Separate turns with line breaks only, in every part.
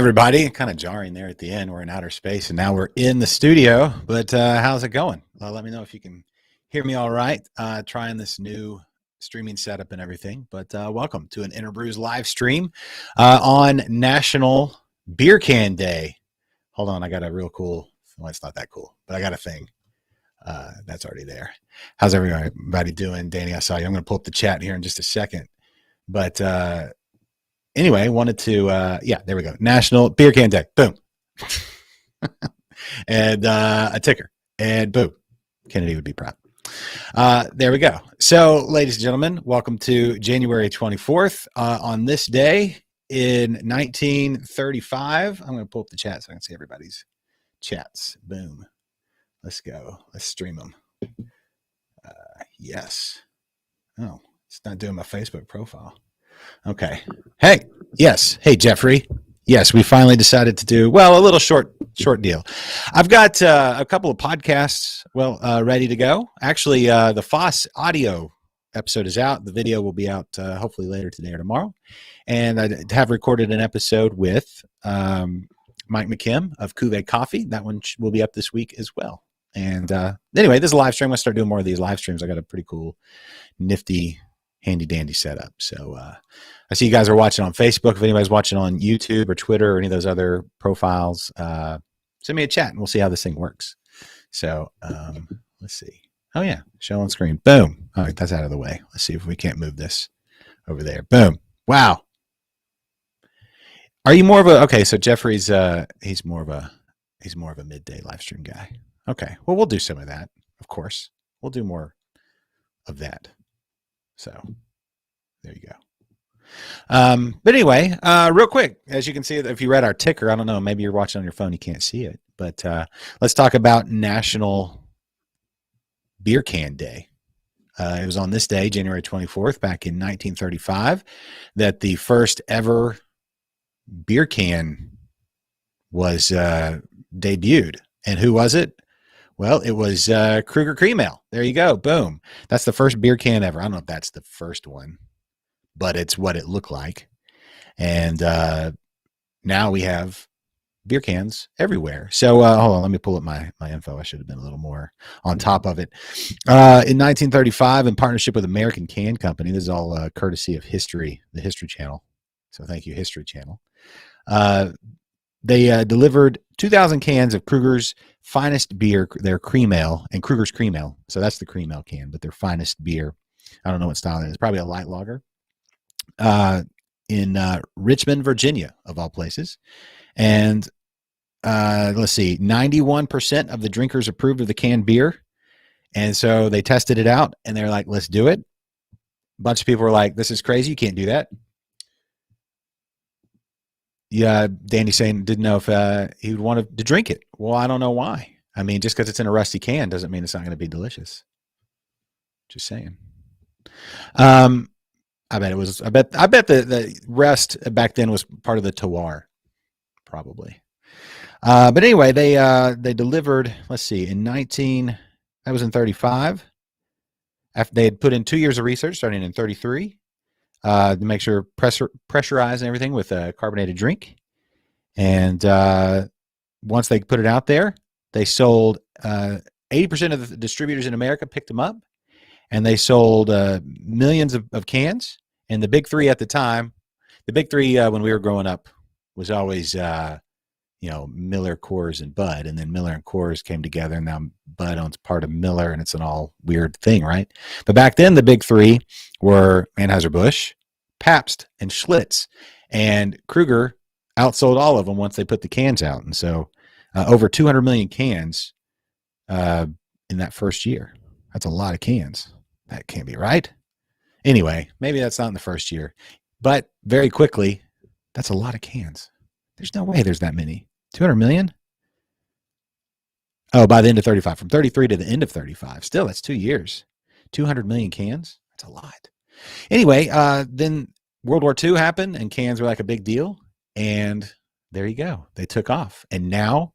everybody. Kind of jarring there at the end. We're in outer space and now we're in the studio. But how's it going? Let me know if you can hear me all right. Trying this new streaming setup and everything. But welcome to an InterBrews live stream on National Beer Can Day. Hold on, I got a real cool. Well, it's not that cool, but I got a thing. That's already there. How's everybody doing? Danny, I saw you. I'm going to pull up the chat here in just a second. But anyway, wanted to, there we go. National Beer Can Day. Boom. And a ticker. And boom. Kennedy would be proud. There we go. So, ladies and gentlemen, welcome to January 24th. On this day in 1935, I'm going to pull up the chat so I can see everybody's chats. Boom. Let's go. Let's stream them. Yes. Oh, it's not doing my Facebook profile. Okay. Hey, yes. Hey, Jeffrey. Yes, we finally decided to do, well, a little short deal. I've got a couple of podcasts, ready to go. Actually, the Foss audio episode is out. The video will be out hopefully later today or tomorrow. And I have recorded an episode with Mike McKim of Cuvée Coffee. That one will be up this week as well. And anyway, this is a live stream. I'm going to start doing more of these live streams. I got a pretty cool, nifty, handy dandy setup. So I see you guys are watching on Facebook. If anybody's watching on YouTube or Twitter or any of those other profiles, send me a chat and we'll see how this thing works. So let's see. Oh yeah, show on screen. Boom. All right, that's out of the way. Let's see if we can't move this over there. Boom. Wow. Are you more of a, okay, so Jeffrey's he's more of a midday live stream guy. Okay. Well, we'll do some of that, of course. We'll do more of that. So there you go. But anyway, real quick, as you can see, if you read our ticker, I don't know, maybe you're watching on your phone, you can't see it, but let's talk about National Beer Can Day. It was on this day, January 24th, back in 1935, that the first ever beer can was debuted. And who was it? Well, it was Kruger Cream Ale. There you go. Boom. That's the first beer can ever. I don't know if that's the first one, but it's what it looked like. And now we have beer cans everywhere. So hold on, let me pull up my info. I should have been a little more on top of it. In 1935, in partnership with American Can Company, this is all courtesy of History, the History Channel. So thank you, History Channel. They delivered 2,000 cans of Kruger's finest beer, their cream ale, and Kruger's cream ale. So that's the cream ale can, but their finest beer. I don't know what style it is. Probably a light lager. In Richmond, Virginia, of all places. And let's see, 91% of the drinkers approved of the canned beer. And so they tested it out, and they're like, let's do it. A bunch of people were like, this is crazy. You can't do that. Yeah, Danny saying didn't know if he would want to drink it. Well, I don't know why. I mean, just because it's in a rusty can doesn't mean it's not going to be delicious. Just saying. I bet it was. I bet the rest back then was part of the terroir, probably. But anyway, they delivered. Let's see, that was in 35. After they had put in 2 years of research, starting in 33. To make sure pressurize and everything with a carbonated drink. And once they put it out there, they sold 80% of the distributors in America picked them up, and they sold millions of cans. And the big three at the time, when we were growing up was always, Miller, Coors, and Bud. And then Miller and Coors came together, and now Bud owns part of Miller, and it's an all weird thing, right? But back then, the big three were Anheuser-Busch, Pabst, and Schlitz. And Kruger outsold all of them once they put the cans out. And so over 200 million cans in that first year. That's a lot of cans. That can't be right. Anyway, maybe that's not in the first year. But very quickly, that's a lot of cans. There's no way there's that many. 200 million? Oh, by the end of 35. From 33 to the end of 35. Still, that's 2 years. 200 million cans? That's a lot. Anyway, then World War II happened, and cans were like a big deal. And there you go. They took off. And now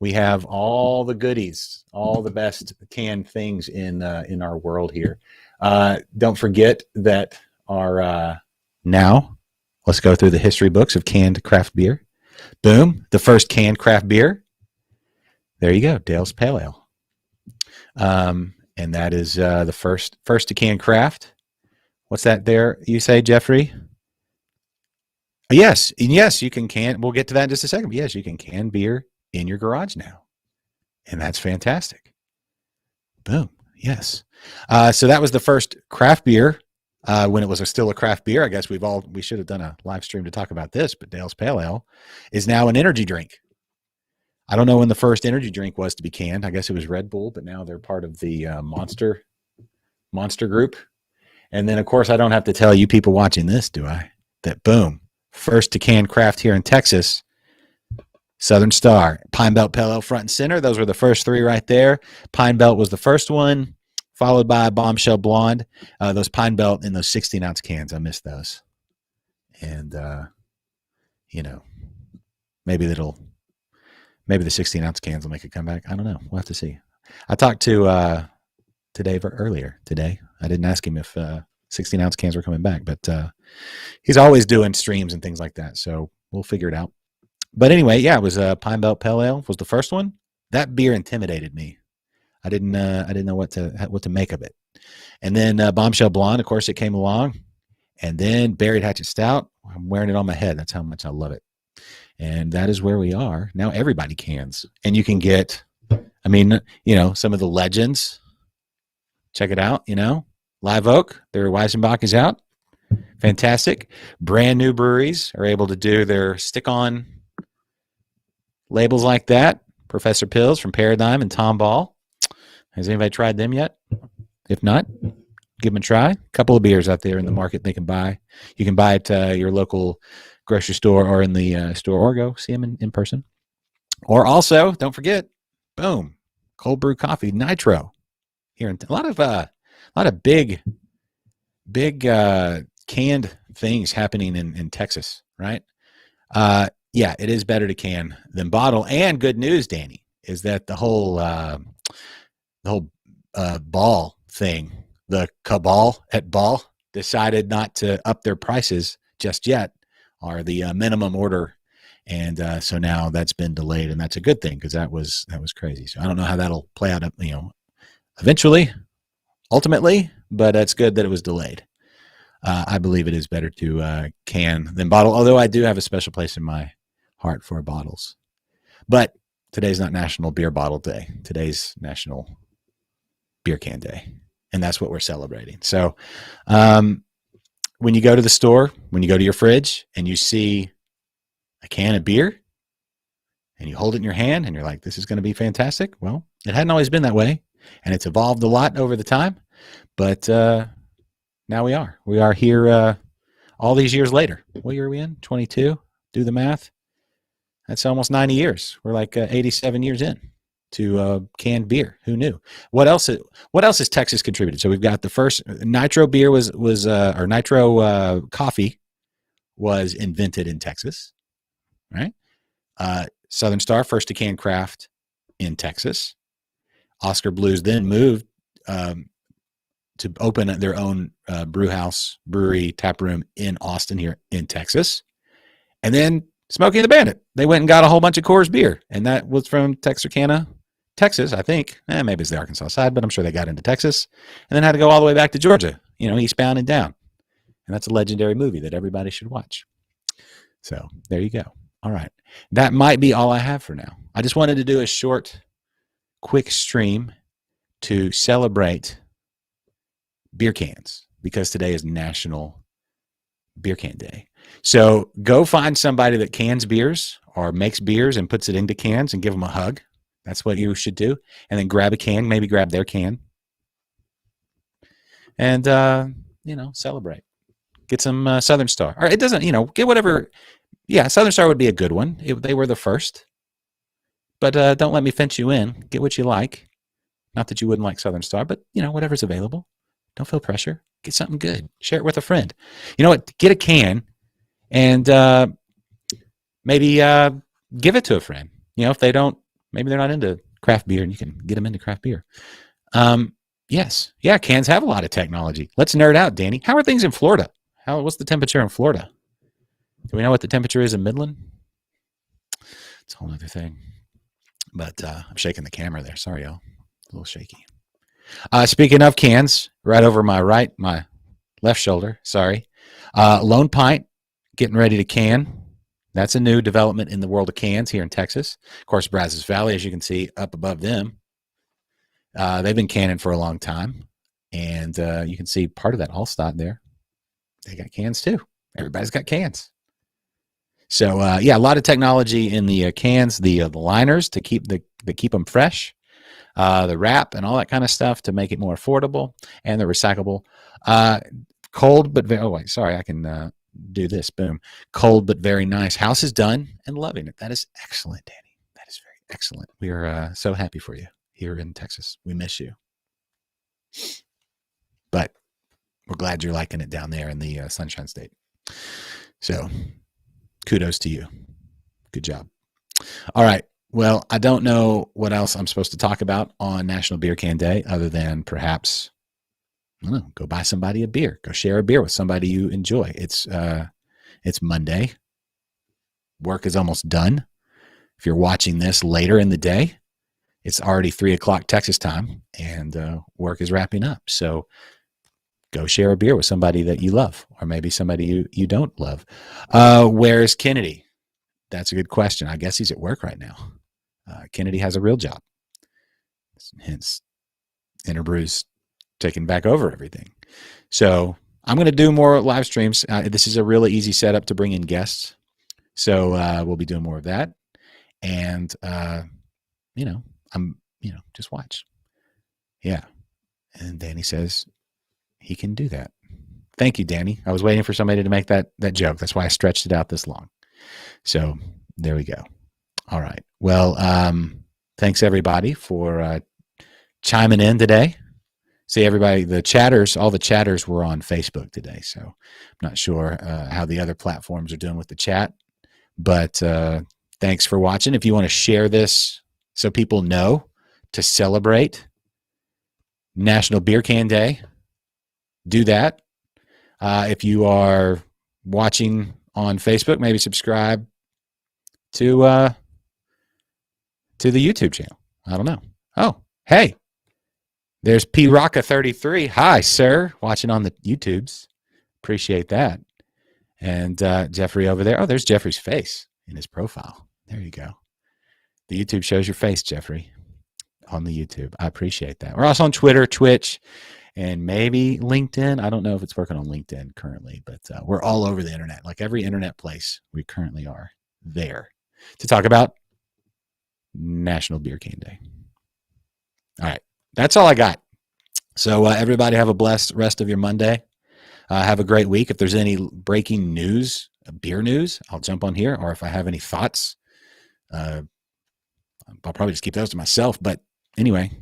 we have all the goodies, all the best canned things in our world here. Don't forget that our now, let's go through the history books of canned craft beer. Boom, the first canned craft beer. There you go, Dale's Pale Ale. And that is the first to can craft. What's that there you say, Jeffrey? Yes, and yes, you can can. We'll get to that in just a second. But yes, you can can beer in your garage now, and that's fantastic. Boom. Yes. So that was the first craft beer when it was still a craft beer. I guess we should have done a live stream to talk about this, but Dale's Pale Ale is now an energy drink. I don't know when the first energy drink was to be canned. I guess it was Red Bull, but now they're part of the Monster group. And then, of course, I don't have to tell you people watching this, do I? That boom, first to can craft here in Texas, Southern Star, Pine Belt Pale Ale front and center. Those were the first three right there. Pine Belt was the first one, followed by Bombshell Blonde. Those Pine Belt in those 16-ounce cans, I missed those. And, maybe the 16-ounce cans will make a comeback. I don't know. We'll have to see. I talked to Dave earlier today. I didn't ask him if 16-ounce cans were coming back, but he's always doing streams and things like that, so we'll figure it out. But anyway, yeah, it was Pine Belt Pale Ale was the first one. That beer intimidated me. I didn't know what to make of it. And then Bombshell Blonde, of course, it came along. And then Buried Hatchet Stout. I'm wearing it on my head. That's how much I love it. And that is where we are. Now everybody cans. And you can get, some of the legends. Check it out, Live Oak, their Weizenbach is out. Fantastic. Brand new breweries are able to do their stick-on labels like that. Professor Pills from Paradigm and Tom Ball. Has anybody tried them yet? If not, give them a try. A couple of beers out there in the market they can buy. You can buy it at your local grocery store or in the store, or go see them in person. Or also, don't forget, boom, cold brew coffee, Nitro. Here, a lot of big canned things happening in Texas, right? Yeah, it is better to can than bottle. And good news, Danny, is that the whole Ball thing, the cabal at Ball decided not to up their prices just yet, or the minimum order, and so now that's been delayed, and that's a good thing because that was crazy. So I don't know how that'll play out, eventually, ultimately, but it's good that it was delayed. I believe it is better to can than bottle, although I do have a special place in my heart for bottles. But today's not National Beer Bottle Day. Today's National Beer Can Day, and that's what we're celebrating. So when you go to the store, when you go to your fridge and you see a can of beer and you hold it in your hand and you're like, this is going to be fantastic. Well, it hadn't always been that way, and it's evolved a lot over the time, but now we are here all these years later. What year are we in? 22? Do the math. That's almost 90 years. We're like 87 years in to canned beer. Who knew? What else has Texas contributed? So we've got the first Nitro beer or Nitro coffee was invented in Texas, right? Southern Star, first to can craft in Texas. Oscar Blues then moved to open their own brewery, tap room in Austin here in Texas. And then Smokey and the Bandit, they went and got a whole bunch of Coors beer, and that was from Texarkana, Texas, I think. Maybe it's the Arkansas side, but I'm sure they got into Texas and then had to go all the way back to Georgia, eastbound and down. And that's a legendary movie that everybody should watch. So there you go. All right. That might be all I have for now. I just wanted to do a short, quick stream to celebrate beer cans because today is National Beer Can Day. So go find somebody that cans beers or makes beers and puts it into cans and give them a hug. That's what you should do. And then grab a can, maybe grab their can. And, celebrate. Get some Southern Star. Or it doesn't, get whatever. Yeah, Southern Star would be a good one. They were the first. But don't let me fence you in. Get what you like. Not that you wouldn't like Southern Star, but, whatever's available. Don't feel pressure. Get something good. Share it with a friend. You know what? Get a can and maybe give it to a friend. If they don't, maybe they're not into craft beer, and you can get them into craft beer. Yes. Yeah, cans have a lot of technology. Let's nerd out, Danny. How are things in Florida? What's the temperature in Florida? Do we know what the temperature is in Midland? It's a whole other thing. But I'm shaking the camera there. Sorry, y'all. A little shaky. Speaking of cans, right over my left shoulder. Sorry. Lone Pint getting ready to can. That's a new development in the world of cans here in Texas. Of course, Brazos Valley, as you can see up above them, they've been canning for a long time. And you can see part of that Allstott there. They got cans too. Everybody's got cans. So a lot of technology in the cans, the liners to keep them fresh, the wrap and all that kind of stuff to make it more affordable, and the recyclable. Cold but I can do this. Boom. Cold but very nice. House is done and loving it. That is excellent, Danny. That is very excellent. We are so happy for you here in Texas. We miss you, but we're glad you're liking it down there in the Sunshine State. So kudos to you. Good job. All right. Well, I don't know what else I'm supposed to talk about on National Beer Can Day other than perhaps, I don't know, go buy somebody a beer. Go share a beer with somebody you enjoy. It's Monday. Work is almost done. If you're watching this later in the day, it's already 3:00 Texas time, and work is wrapping up. So go share a beer with somebody that you love, or maybe somebody you don't love. Where's Kennedy? That's a good question. I guess he's at work right now. Kennedy has a real job. Hence, InterBrews taking back over everything. So I'm going to do more live streams. This is a really easy setup to bring in guests. So we'll be doing more of that. And, just watch. Yeah. And Danny says he can do that. Thank you, Danny. I was waiting for somebody to make that joke. That's why I stretched it out this long. So there we go. All right. Well, thanks everybody for chiming in today. See everybody, all the chatters were on Facebook today. So I'm not sure how the other platforms are doing with the chat, but thanks for watching. If you want to share this so people know to celebrate National Beer Can Day, do that. If you are watching on Facebook, maybe subscribe to the YouTube channel. I don't know. Oh, hey, there's P Rocka 33. Hi, sir. Watching on the YouTubes. Appreciate that. And Jeffrey over there. Oh, there's Jeffrey's face in his profile. There you go. The YouTube shows your face, Jeffrey, on the YouTube. I appreciate that. We're also on Twitter, Twitch, and maybe LinkedIn. I don't know if it's working on LinkedIn currently, but we're all over the internet. Like every internet place, we currently are there to talk about National Beer Can Day. All right. That's all I got. So everybody have a blessed rest of your Monday. Have a great week. If there's any breaking news, beer news, I'll jump on here. Or if I have any thoughts, I'll probably just keep those to myself. But anyway,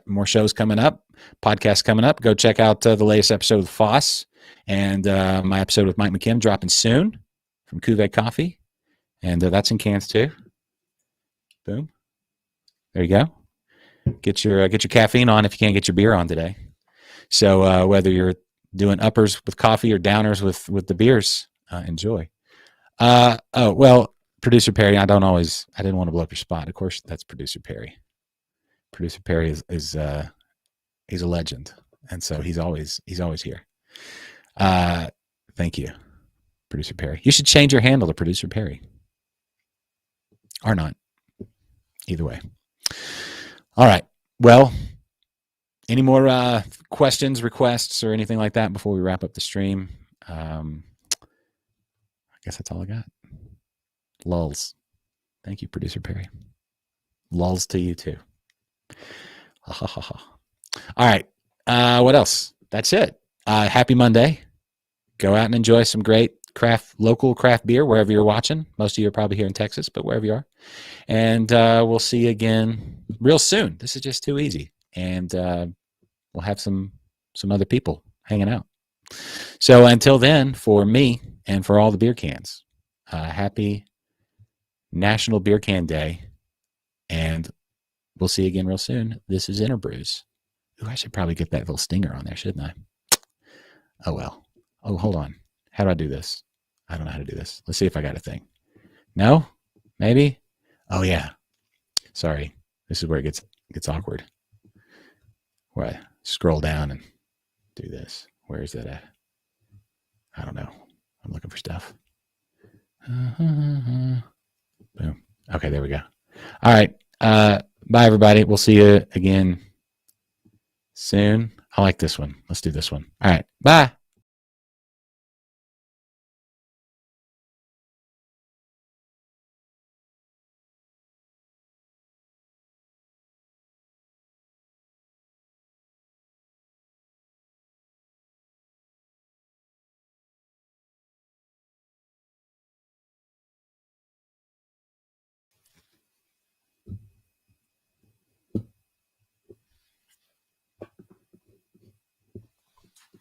more shows coming up, podcasts coming up. Go check out the latest episode with Foss and my episode with Mike McKim dropping soon from Cuvée Coffee. And that's in cans too. Boom. There you go. Get your caffeine on if you can't get your beer on today. So whether you're doing uppers with coffee or downers with the beers, enjoy. Producer Perry, I didn't want to blow up your spot. Of course, that's Producer Perry. Producer Perry is he's a legend, and so he's always here. Thank you, Producer Perry. You should change your handle to Producer Perry, or not. Either way. All right. Well, any more questions, requests, or anything like that before we wrap up the stream? I guess that's all I got. Lulls. Thank you, Producer Perry. Lulls to you too. All right. What else? That's it. Happy Monday. Go out and enjoy some great local craft beer wherever you're watching. Most of you are probably here in Texas, but wherever you are. And we'll see you again real soon. This is just too easy. And we'll have some other people hanging out. So until then, for me and for all the beer cans, happy National Beer Can Day. And we'll see you again real soon. This is InterBrews. Ooh, I should probably get that little stinger on there, shouldn't I? Oh, well. Oh, hold on. How do I do this? I don't know how to do this. Let's see if I got a thing. No? Maybe? Oh yeah. Sorry. This is where it gets awkward. Where I scroll down and do this. Where is that at? I don't know. I'm looking for stuff. Boom. Okay, there we go. All right. Bye, everybody. We'll see you again soon. I like this one. Let's do this one. All right. Bye.